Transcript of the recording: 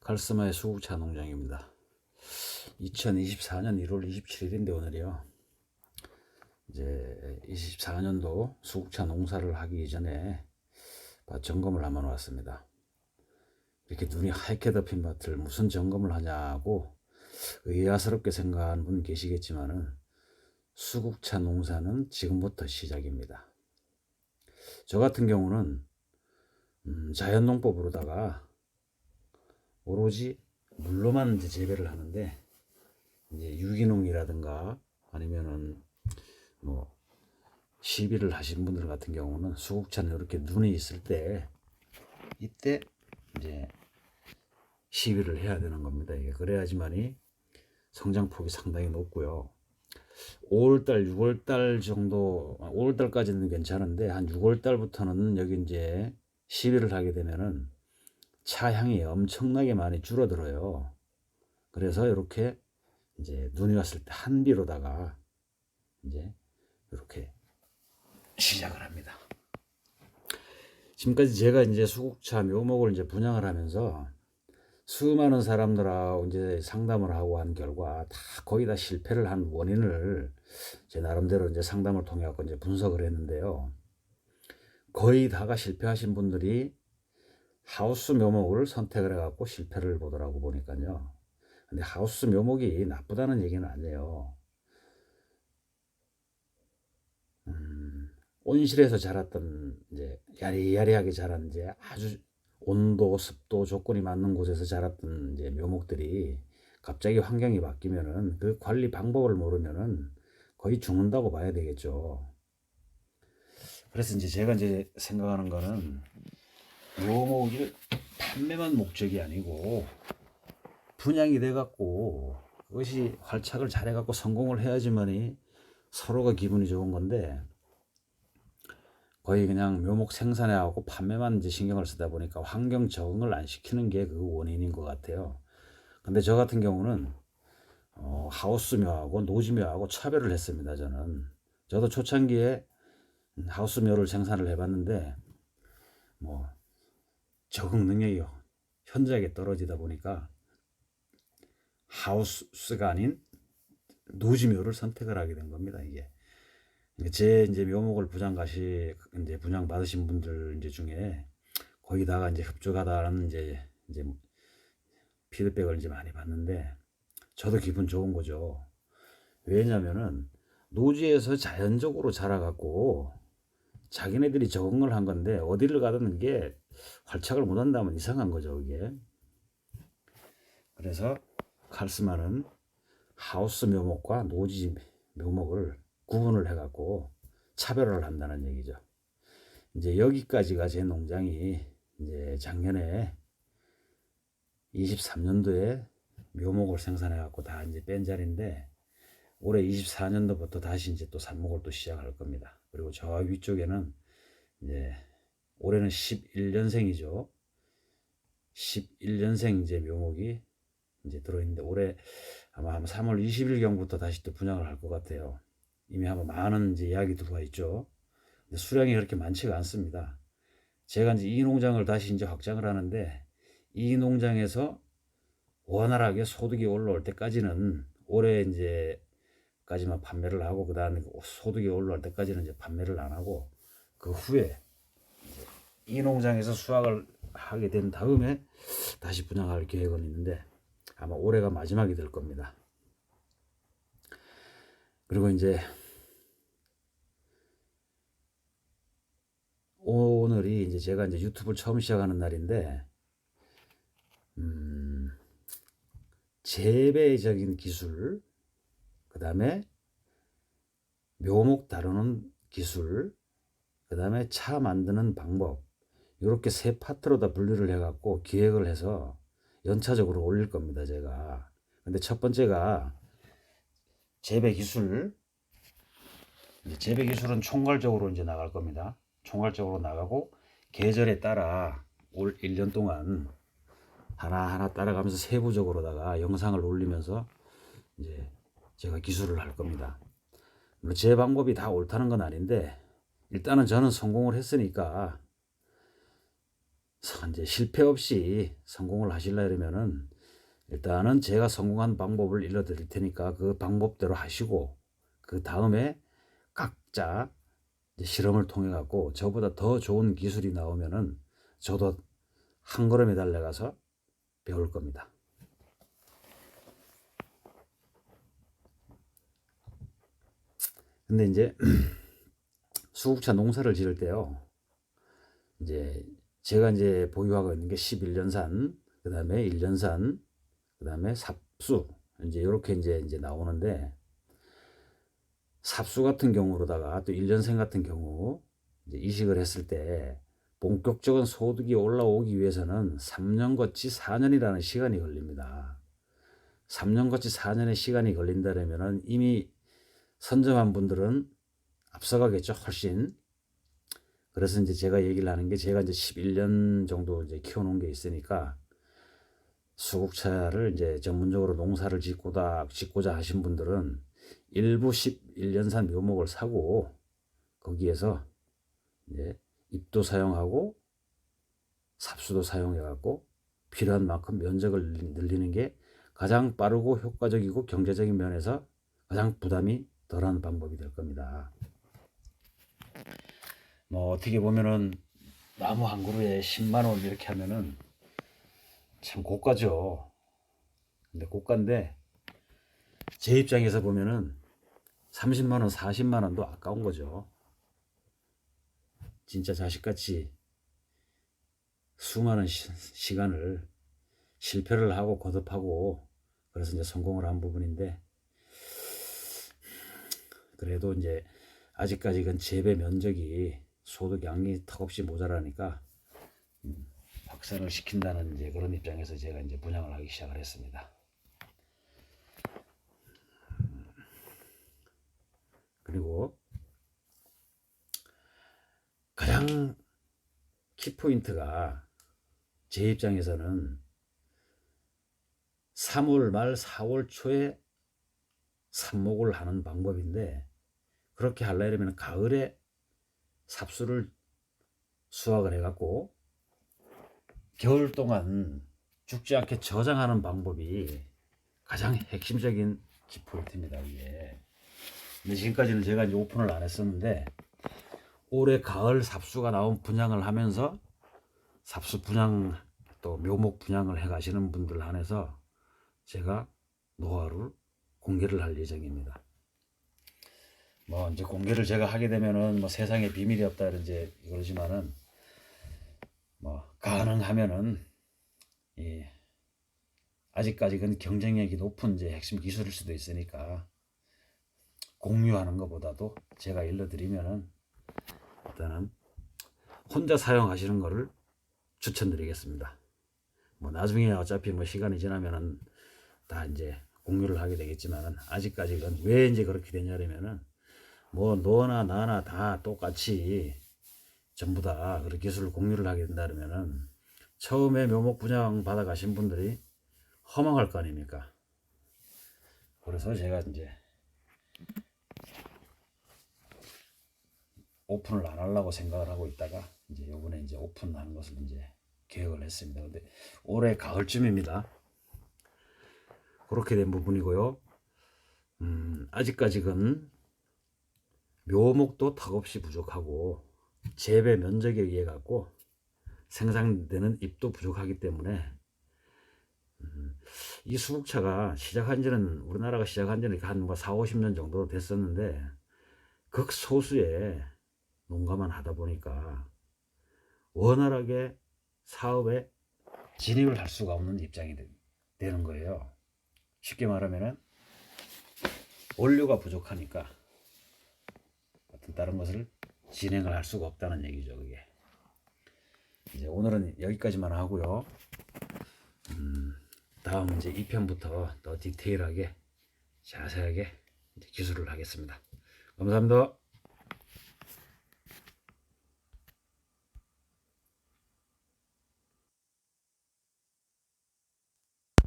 칼스마의 수국차 농장입니다. 2024년 1월 27일인데 오늘이요. 이제 24년도 수국차 농사를 하기 전에 밭 점검을 한번 왔습니다. 이렇게 눈이 하얗게 덮인 밭을 무슨 점검을 하냐고 의아스럽게 생각하는 분 계시겠지만은 수국차 농사는 지금부터 시작입니다. 저 같은 경우는 자연농법으로다가 오로지 물로만 이제 재배를 하는데, 이제 유기농이라든가 아니면은 뭐 시비를 하신 분들 같은 경우는 수국차는 이렇게 눈이 있을 때 이때 이제 시비를 해야 되는 겁니다. 이게 그래야지만이 성장폭이 상당히 높고요. 5월달, 6월달 정도, 5월달까지는 괜찮은데 한 6월달부터는 여기 이제 시비를 하게 되면은 차 향이 엄청나게 많이 줄어들어요. 그래서 이렇게 이제 눈이 왔을 때 한 비로다가 이제 이렇게 시작을 합니다. 지금까지 제가 이제 수국차 묘목을 이제 분양을 하면서 수많은 사람들하고 이제 상담을 하고 한 결과 다 거의 다 실패를 한 원인을 제 나름대로 이제 상담을 통해 갖고 이제 분석을 했는데요. 거의 다가 실패하신 분들이 하우스 묘목을 선택을 해갖고 실패를 보더라고 보니까요. 근데 하우스 묘목이 나쁘다는 얘기는 아니에요. 온실에서 자랐던 이제 야리야리하게 자란 이제 아주 온도, 습도 조건이 맞는 곳에서 자랐던 이제 묘목들이 갑자기 환경이 바뀌면은 그 관리 방법을 모르면은 거의 죽는다고 봐야 되겠죠. 그래서 이제 제가 이제 생각하는 거는 묘목이 판매만 목적이 아니고 분양이 돼 갖고 그것이 활착을 잘해 갖고 성공을 해야지만이 서로가 기분이 좋은 건데, 거의 그냥 묘목 생산해하고 판매만 이제 신경을 쓰다 보니까 환경 적응을 안 시키는 게 그 원인인 것 같아요. 근데 저 같은 경우는 하우스 묘하고 노지 묘하고 차별을 했습니다. 저도 초창기에 하우스 묘를 생산을 해봤는데 뭐 적응 능력이 현저하게 떨어지다 보니까 하우스가 아닌 노지 묘를 선택을 하게 된 겁니다. 이게 제 이제 묘목을 이제 분양 받으신 분들 이제 중에 거의 다가 이제 흡족하다라는 이제 피드백을 이제 많이 받는데 저도 기분 좋은 거죠. 왜냐면은 노지에서 자연적으로 자라갖고 자기네들이 적응을 한 건데 어디를 가든 이게 활착을 못 한다면 이상한 거죠, 이게. 그래서 칼스마는 하우스 묘목과 노지 묘목을 구분을 해갖고 차별을 한다는 얘기죠. 이제 여기까지가 제 농장이 이제 작년에 23년도에 묘목을 생산해 갖고 다 이제 뺀 자리인데, 올해 24년도부터 다시 이제 또 삽목을 또 시작할 겁니다. 그리고 저 위쪽에는 이제 올해는 11년생이죠. 11년생 이제 묘목이 이제 들어있는데 올해 아마 3월 20일경부터 다시 또 분양을 할 것 같아요. 이미 아마 많은 이제 이야기 들어와 있죠. 근데 수량이 그렇게 많지가 않습니다. 제가 이제 이 농장을 다시 이제 확장을 하는데, 이 농장에서 원활하게 소득이 올라올 때까지는 올해 이제 까지만 판매를 하고, 그 다음에 소득이 올라올 때까지는 이제 판매를 안 하고, 그 후에 이 농장에서 수확을 하게 된 다음에 다시 분양할 계획은 있는데 아마 올해가 마지막이 될 겁니다. 그리고 이제 오늘이 이제 제가 이제 유튜브를 처음 시작하는 날인데, 재배적인 기술, 그 다음에 묘목 다루는 기술, 그 다음에 차 만드는 방법, 이렇게 세 파트로 다 분류를 해갖고 기획을 해서 연차적으로 올릴 겁니다, 제가. 근데 첫 번째가 재배 기술. 이제 재배 기술은 총괄적으로 이제 나갈 겁니다. 총괄적으로 나가고 계절에 따라 올 1년 동안 하나하나 따라가면서 세부적으로다가 영상을 올리면서 이제 제가 기술을 할 겁니다. 제 방법이 다 옳다는 건 아닌데, 일단은 저는 성공을 했으니까 이제 실패 없이 성공을 하시려면은 일단은 제가 성공한 방법을 일러드릴 테니까 그 방법대로 하시고 그 다음에 각자 이제 실험을 통해 갖고 저보다 더 좋은 기술이 나오면은 저도 한 걸음에 달려가서 배울 겁니다. 근데 이제 수국차 농사를 지을 때요. 이제 제가 이제 보유하고 있는 게 11년산, 그다음에 1년산, 그다음에 삽수 이제 이렇게 이제 나오는데 삽수 같은 경우로다가 또 1년생 같은 경우 이제 이식을 했을 때 본격적인 소득이 올라오기 위해서는 3년 거치 4년이라는 시간이 걸립니다. 3년 거치 4년의 시간이 걸린다면은 이미 선점한 분들은 앞서가겠죠, 훨씬. 그래서 이제 제가 얘기를 하는 게 제가 이제 11년 정도 이제 키워놓은 게 있으니까 수국차를 이제 전문적으로 농사를 짓고자 하신 분들은 일부 11년산 묘목을 사고 거기에서 이제 잎도 사용하고 삽수도 사용해 갖고 필요한 만큼 면적을 늘리는 게 가장 빠르고 효과적이고 경제적인 면에서 가장 부담이 덜한 방법이 될 겁니다. 뭐 어떻게 보면은 나무 한 그루에 10만 원 이렇게 하면은 참 고가죠. 근데 고가인데 제 입장에서 보면은 30만 원, 40만 원도 아까운 거죠. 진짜 자식같이 수많은 시간을 실패를 하고 거듭하고 그래서 이제 성공을 한 부분인데 그래도 이제 아직까지는 재배 면적이 소득 양이 턱없이 모자라니까 확산을 시킨다는 이제 그런 입장에서 제가 이제 분양을 하기 시작을 했습니다. 그리고 가장 키포인트가 제 입장에서는 3월 말 4월 초에 삽목을 하는 방법인데 그렇게 하려면 가을에 삽수를 수확을 해갖고 겨울 동안 죽지 않게 저장하는 방법이 가장 핵심적인 키포인트입니다. 이게. 근데 지금까지는 제가 이제 오픈을 안 했었는데 올해 가을 삽수가 나온 분양을 하면서 삽수 분양 또 묘목 분양을 해 가시는 분들 한해서 제가 노하우를 공개를 할 예정입니다. 뭐 이제 공개를 제가 하게 되면은 뭐 세상에 비밀이 없다 이제 그러지만은 뭐 가능하면은 예, 아직까지는 경쟁력이 높은 이제 핵심 기술일 수도 있으니까 공유하는 것보다도 제가 일러드리면은 일단은 혼자 사용하시는 거를 추천드리겠습니다. 뭐 나중에 어차피 뭐 시간이 지나면은 다 이제 공유를 하게 되겠지만은 아직까지는 왜 이제 그렇게 되냐면은 뭐 너나 나나 다 똑같이 전부 다 그런 기술을 공유를 하게 된다면은 처음에 묘목 분양 받아 가신 분들이 허망할 거 아닙니까? 그래서 제가 이제 오픈을 안 하려고 생각을 하고 있다가 이제 요번에 이제 오픈하는 것을 이제 계획을 했습니다. 근데 올해 가을쯤입니다. 그렇게 된 부분이고요. 아직까지는 묘목도 턱없이 부족하고 재배 면적에 의해 갖고 생산되는 잎도 부족하기 때문에 이 수국차가 시작한 지는 우리나라가 시작한 지는 한 뭐 4, 50년 정도 됐었는데 극소수의 농가만 하다 보니까 원활하게 사업에 진입을 할 수가 없는 입장이 되는 거예요. 쉽게 말하면은 원료가 부족하니까 어떤 다른 것을 진행을 할 수가 없다는 얘기죠. 그게 이제 오늘은 여기까지만 하고요. 다음 이제 2편부터 더 디테일하게 자세하게 이제 기술을 하겠습니다. 감사합니다.